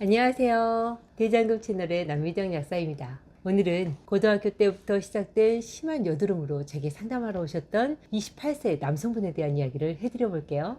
안녕하세요. 대장금 채널의 남미정 약사입니다. 오늘은 고등학교 때부터 시작된 심한 여드름으로 제게 상담하러 오셨던 28세 남성분에 대한 이야기를 해드려 볼게요.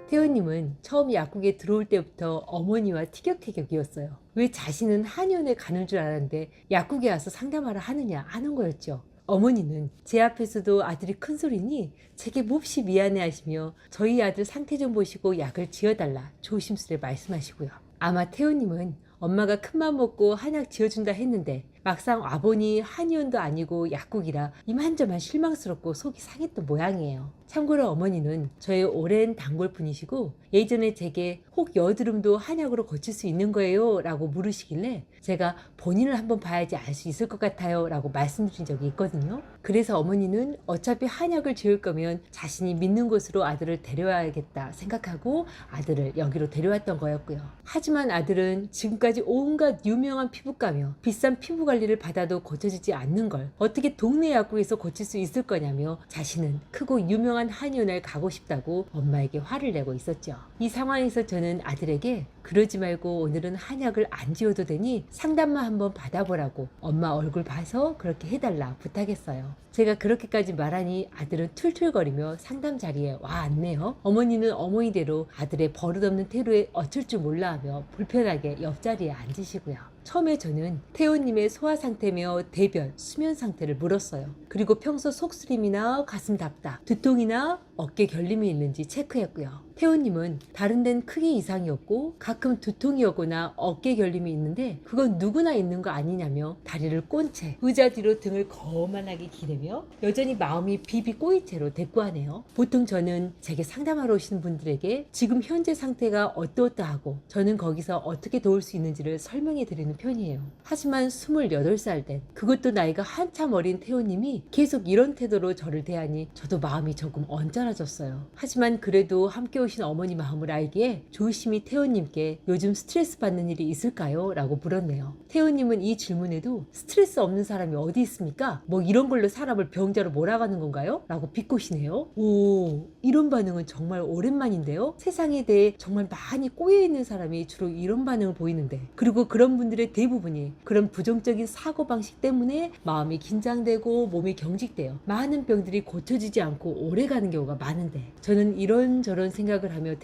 태호님은 처음 약국에 들어올 때부터 어머니와 티격태격이었어요. 왜 자신은 한의원에 가는 줄 알았는데 약국에 와서 상담하러 하느냐 하는 거였죠. 어머니는 제 앞에서도 아들이 큰 소리니 제게 몹시 미안해 하시며 저희 아들 상태 좀 보시고 약을 지어달라 조심스레 말씀하시고요. 아마 태호님은 엄마가 큰맘 먹고 한약 지어준다 했는데 막상 와보니 한의원도 아니고 약국이라 이만저만 실망스럽고 속이 상했던 모양이에요. 참고로 어머니는 저의 오랜 단골분이시고 예전에 제게 혹 여드름도 한약으로 고칠 수 있는 거예요? 라고 물으시길래 제가 본인을 한번 봐야지 알 수 있을 것 같아요 라고 말씀드린 적이 있거든요. 그래서 어머니는 어차피 한약을 지을 거면 자신이 믿는 곳으로 아들을 데려와야겠다 생각하고 아들을 여기로 데려왔던 거였고요. 하지만 아들은 지금까지 온갖 유명한 피부과며 비싼 피부 관리를 받아도 고쳐지지 않는 걸 어떻게 동네 약국에서 고칠 수 있을 거냐며 자신은 크고 유명한 한의원을 가고 싶다고 엄마에게 화를 내고 있었죠. 이 상황에서 저는 아들에게 그러지 말고 오늘은 한약을 안 지어도 되니 상담만 한번 받아보라고 엄마 얼굴 봐서 그렇게 해달라 부탁했어요. 제가 그렇게까지 말하니 아들은 툴툴거리며 상담 자리에 와 앉네요. 어머니는 어머니대로 아들의 버릇없는 태도에 어쩔 줄 몰라 하며 불편하게 옆자리에 앉으시고요. 처음에 저는 태호님의 소화 상태며 대변, 수면 상태를 물었어요. 그리고 평소 속쓰림이나 가슴 답답, 두통이나 어깨 결림이 있는지 체크했고요. 태호님은 다른 데는 크게 이상이 없고 가끔 두통이 오거나 어깨 결림이 있는데 그건 누구나 있는 거 아니냐며 다리를 꼰 채 의자 뒤로 등을 거만하게 기대며 여전히 마음이 비비 꼬인 채로 대꾸하네요. 보통 저는 제게 상담하러 오시는 분들에게 지금 현재 상태가 어떠어떠하고 저는 거기서 어떻게 도울 수 있는지를 설명해 드리는 편이에요. 하지만 28살 된 그것도 나이가 한참 어린 태호님이 계속 이런 태도로 저를 대하니 저도 마음이 조금 언짢아졌어요. 하지만 그래도 함께 오신 어머니 마음을 알기에 조심히 태호님께 요즘 스트레스 받는 일이 있을까요? 라고 물었네요. 태호님은 이 질문에도 스트레스 없는 사람이 어디 있습니까? 뭐 이런 걸로 사람을 병자로 몰아가는 건가요? 라고 비꼬시네요. 오, 이런 반응은 정말 오랜만인데요. 세상에 대해 정말 많이 꼬여있는 사람이 주로 이런 반응을 보이는데 그리고 그런 분들의 대부분이 그런 부정적인 사고방식 때문에 마음이 긴장되고 몸이 경직되어 많은 병들이 고쳐지지 않고 오래가는 경우가 많은데 저는 이런저런 생각을 하며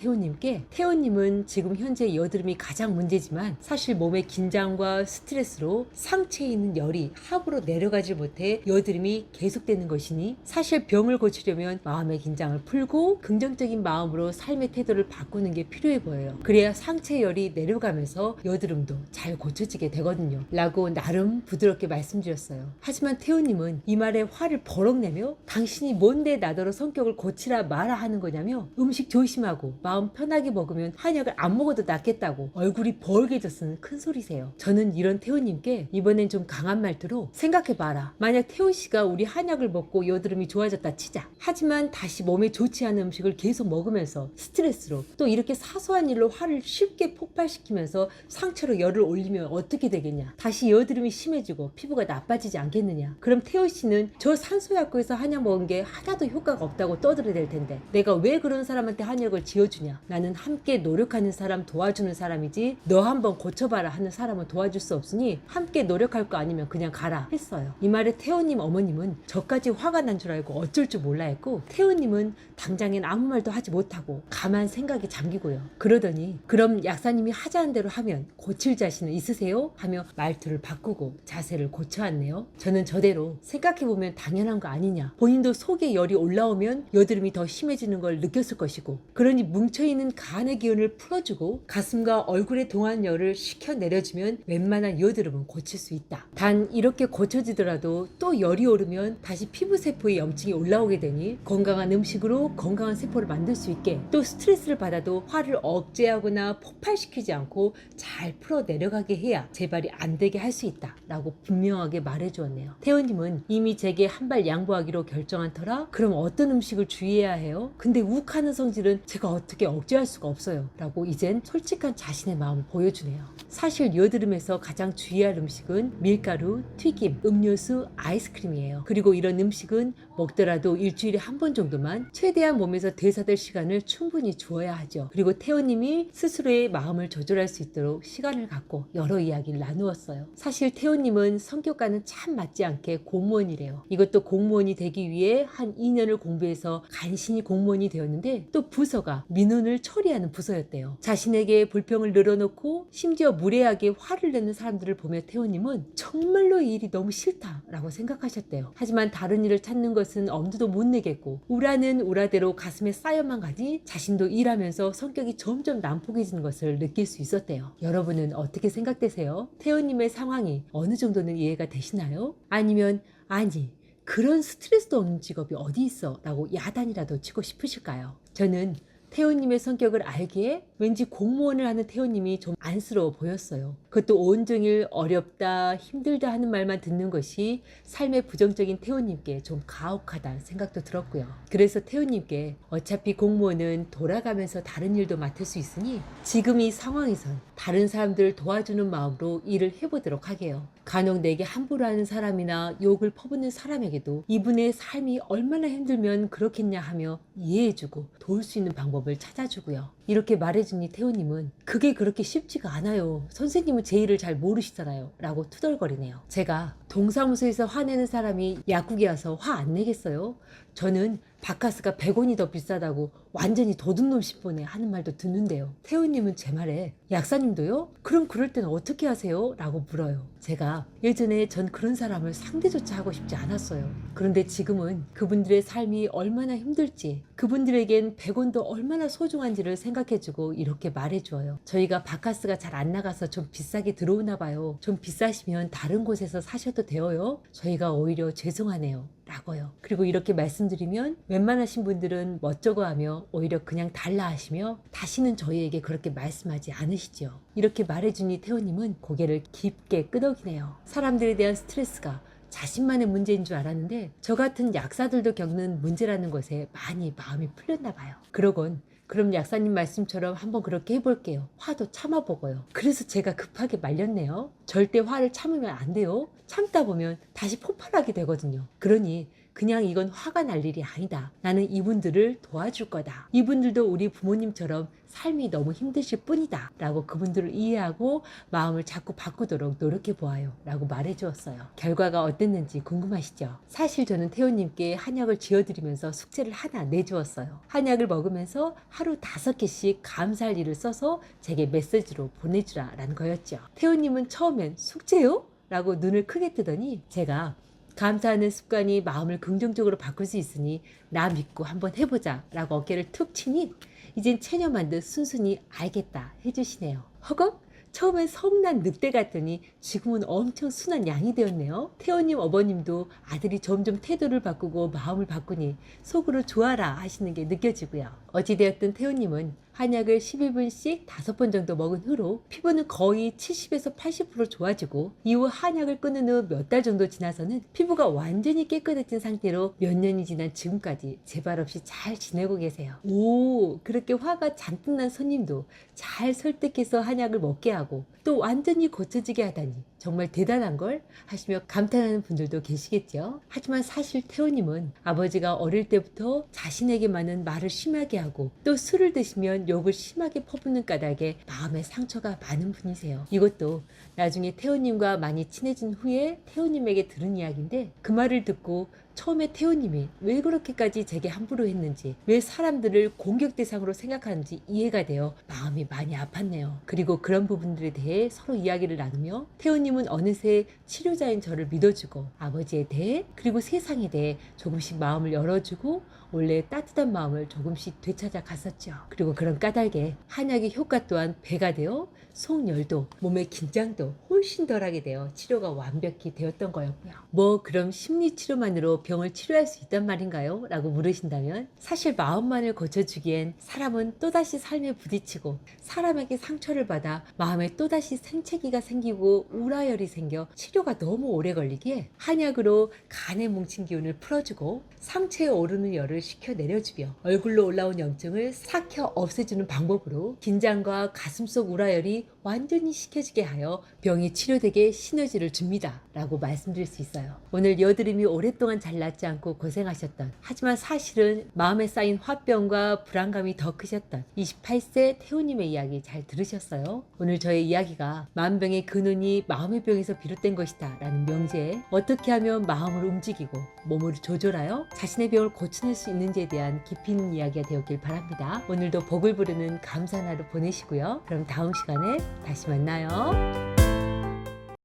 태호님은 지금 현재 여드름이 가장 문제지만 사실 몸의 긴장과 스트레스로 상체에 있는 열이 하부로 내려가지 못해 여드름이 계속되는 것이니 사실 병을 고치려면 마음의 긴장을 풀고 긍정적인 마음으로 삶의 태도를 바꾸는 게 필요해 보여요. 그래야 상체 열이 내려가면서 여드름도 잘 고쳐지게 되거든요. 라고 나름 부드럽게 말씀드렸어요. 하지만 태호님은 이 말에 화를 버럭 내며 당신이 뭔데 나더러 성격을 고치라 마라 하는 거냐며 음식 조심하고 마음 편하게 먹으면 한약을 안 먹어도 낫겠다고 얼굴이 벌게졌으는 큰 소리세요. 저는 이런 태호님께 이번엔 좀 강한 말투로 생각해봐라. 만약 태호씨가 우리 한약을 먹고 여드름이 좋아졌다 치자. 하지만 다시 몸에 좋지 않은 음식을 계속 먹으면서 스트레스로 또 이렇게 사소한 일로 화를 쉽게 폭발시키면서 상처로 열을 올리면 어떻게 되겠냐. 다시 여드름이 심해지고 피부가 나빠지지 않겠느냐. 그럼 태호씨는 저 산소약국에서 한약 먹은 게 하나도 효과가 없다고 떠들어댈 텐데 내가 왜 그런 사람한테 한약을 지어주냐. 나는 함께 노력하는 사람 도와주는 사람이지 너 한번 고쳐봐라 하는 사람은 도와줄 수 없으니 함께 노력할 거 아니면 그냥 가라 했어요. 이 말에 태호님 어머님은 저까지 화가 난 줄 알고 어쩔 줄 몰라 했고 태호님은 당장엔 아무 말도 하지 못하고 가만 생각에 잠기고요. 그러더니 그럼 약사님이 하자는 대로 하면 고칠 자신은 있으세요? 하며 말투를 바꾸고 자세를 고쳐왔네요. 저는 저대로 생각해보면 당연한 거 아니냐. 본인도 속에 열이 올라오면 여드름이 더 심해지는 걸 느꼈을 것이고 그러니 뭉쳐있는 간의 기운을 풀어주고 가슴과 얼굴의 동안 열을 식혀내려주면 웬만한 여드름은 고칠 수 있다. 단 이렇게 고쳐지더라도 또 열이 오르면 다시 피부세포에 염증이 올라오게 되니 건강한 음식으로 건강한 세포를 만들 수 있게 또 스트레스를 받아도 화를 억제하거나 폭발시키지 않고 잘 풀어 내려가게 해야 재발이 안 되게 할 수 있다 라고 분명하게 말해주었네요. 태호님은 이미 제게 한 발 양보하기로 결정한 터라 그럼 어떤 음식을 주의해야 해요? 근데 욱하는 성질은 제가 어떻게 억제할 수가 없어요 라고 이젠 솔직한 자신의 마음을 보여주네요. 사실 이어들음에서 가장 주의할 음식은 밀가루, 튀김, 음료수, 아이스크림이에요. 그리고 이런 음식은 먹더라도 일주일에 한 번 정도만 최대한 몸에서 대사될 시간을 충분히 주어야 하죠. 그리고 태호님이 스스로의 마음을 조절할 수 있도록 시간을 갖고 여러 이야기를 나누었어요. 사실 태호님은 성격과는 참 맞지 않게 공무원이래요. 이것도 공무원이 되기 위해 한 2년을 공부해서 간신히 공무원이 되었는데 또 부서가 민원을 처리하는 부서였대요. 자신에게 불평을 늘어놓고 심지어 무례하게 화를 내는 사람들을 보며 태호님은 정말로 이 일이 너무 싫다라고 생각하셨대요. 하지만 다른 일을 찾는 것은 엄두도 못 내겠고 우라는 우라대로 가슴에 쌓여만 가니 자신도 일하면서 성격이 점점 난폭해지는 것을 느낄 수 있었대요. 여러분은 어떻게 생각되세요? 태호님의 상황이 어느 정도는 이해가 되시나요? 아니면 아니 그런 스트레스도 없는 직업이 어디 있어? 라고 야단이라도 치고 싶으실까요? 저는 태호님의 성격을 알기에 왠지 공무원을 하는 태호님이 좀 안쓰러워 보였어요. 그것도 온종일 어렵다, 힘들다 하는 말만 듣는 것이 삶의 부정적인 태호님께 좀 가혹하다는 생각도 들었고요. 그래서 태호님께 어차피 공무원은 돌아가면서 다른 일도 맡을 수 있으니 지금 이 상황에선 다른 사람들을 도와주는 마음으로 일을 해보도록 하게요. 간혹 내게 함부로 하는 사람이나 욕을 퍼붓는 사람에게도 이분의 삶이 얼마나 힘들면 그렇겠냐 하며 이해해주고 도울 수 있는 방법을 찾아주고요. 이렇게 말해주니 태호님은 그게 그렇게 쉽지가 않아요. 선생님은 제 일을 잘 모르시잖아요. 라고 투덜거리네요. 제가 동사무소에서 화내는 사람이 약국에 와서 화 안 내겠어요? 저는 바카스가 100원이 더 비싸다고 완전히 도둑놈 싶보네 하는 말도 듣는데요. 태호님은 제 말에 약사님도요? 그럼 그럴 때는 어떻게 하세요? 라고 물어요. 제가 예전에 전 그런 사람을 상대조차 하고 싶지 않았어요. 그런데 지금은 그분들의 삶이 얼마나 힘들지 그분들에겐 100원도 얼마나 소중한지를 생각해주고 이렇게 말해줘요. 저희가 바카스가 잘 안 나가서 좀 비싸게 들어오나 봐요. 좀 비싸시면 다른 곳에서 사셔도 돼요. 저희가 오히려 죄송하네요. 라고요. 그리고 이렇게 말씀드리면 웬만하신 분들은 멋쩍어 하며 오히려 그냥 달라 하시며 다시는 저희에게 그렇게 말씀하지 않으시죠. 이렇게 말해주니 태호님은 고개를 깊게 끄덕이네요. 사람들에 대한 스트레스가 자신만의 문제인 줄 알았는데 저 같은 약사들도 겪는 문제라는 것에 많이 마음이 풀렸나 봐요. 그러곤 그럼 약사님 말씀처럼 한번 그렇게 해볼게요. 화도 참아보고요. 그래서 제가 급하게 말렸네요. 절대 화를 참으면 안 돼요. 참다 보면 다시 폭발하게 되거든요. 그러니 그냥 이건 화가 날 일이 아니다. 나는 이분들을 도와줄 거다. 이분들도 우리 부모님처럼 삶이 너무 힘드실 뿐이다. 라고 그분들을 이해하고 마음을 자꾸 바꾸도록 노력해 보아요. 라고 말해 주었어요. 결과가 어땠는지 궁금하시죠? 사실 저는 태호님께 한약을 지어드리면서 숙제를 하나 내주었어요. 한약을 먹으면서 하루 5개씩 감사할 일을 써서 제게 메시지로 보내주라 라는 거였죠. 태호님은 처음엔 숙제요? 라고 눈을 크게 뜨더니 제가 감사하는 습관이 마음을 긍정적으로 바꿀 수 있으니 나 믿고 한번 해보자 라고 어깨를 툭 치니 이젠 체념한 듯 순순히 알겠다 해주시네요. 허걱? 처음엔 성난 늑대 같더니 지금은 엄청 순한 양이 되었네요. 태호님 어머님도 아들이 점점 태도를 바꾸고 마음을 바꾸니 속으로 좋아라 하시는 게 느껴지고요. 어찌되었든 태호님은 한약을 11분씩 5번 정도 먹은 후로 피부는 거의 70에서 80% 좋아지고 이후 한약을 끊은 후 몇 달 정도 지나서는 피부가 완전히 깨끗해진 상태로 몇 년이 지난 지금까지 재발 없이 잘 지내고 계세요. 오, 그렇게 화가 잔뜩 난 손님도 잘 설득해서 한약을 먹게 하고 또 완전히 고쳐지게 하다니 정말 대단한 걸 하시며 감탄하는 분들도 계시겠죠. 하지만 사실 태호님은 아버지가 어릴 때부터 자신에게만은 말을 심하게 하고 또 술을 드시면 욕을 심하게 퍼붓는 까닭에 마음에 상처가 많은 분이세요. 이것도 나중에 태호님과 많이 친해진 후에 태호님에게 들은 이야기인데 그 말을 듣고 처음에 태호님이 왜 그렇게까지 제게 함부로 했는지 왜 사람들을 공격 대상으로 생각하는지 이해가 되어 마음이 많이 아팠네요. 그리고 그런 부분들에 대해 서로 이야기를 나누며 태호님은 어느새 치료자인 저를 믿어주고 아버지에 대해 그리고 세상에 대해 조금씩 마음을 열어주고 원래 따뜻한 마음을 조금씩 되찾아 갔었죠. 그리고 그런 까닭에 한약의 효과 또한 배가 되어 속열도 몸의 긴장도 훨씬 덜하게 되어 치료가 완벽히 되었던 거였고요. 뭐 그럼 심리치료만으로 병을 치료할 수 있단 말인가요? 라고 물으신다면 사실 마음만을 고쳐주기엔 사람은 또다시 삶에 부딪히고 사람에게 상처를 받아 마음에 또다시 생채기가 생기고 우라열이 생겨 치료가 너무 오래 걸리기에 한약으로 간에 뭉친 기운을 풀어주고 상체에 오르는 열을 식혀 내려주며 얼굴로 올라온 염증을 삭혀 없애주는 방법으로 긴장과 가슴속 우라열이 완전히 식혀지게 하여 병이 치료되게 시너지를 줍니다 라고 말씀드릴 수 있어요. 오늘 여드름이 오랫동안 잘 낫지 않고 고생하셨던, 하지만 사실은 마음에 쌓인 화병과 불안감이 더 크셨던 28세 태우님의 이야기 잘 들으셨어요? 오늘 저의 이야기가 만병의 근원이 마음의 병에서 비롯된 것이다 라는 명제에 어떻게 하면 마음을 움직이고 몸을 조절하여 자신의 병을 고쳐낼 수 있는지에 대한 깊이 있는 이야기가 되었길 바랍니다. 오늘도 복을 부르는 감사한 하루 보내시고요. 그럼 다음 시간에 다시 만나요.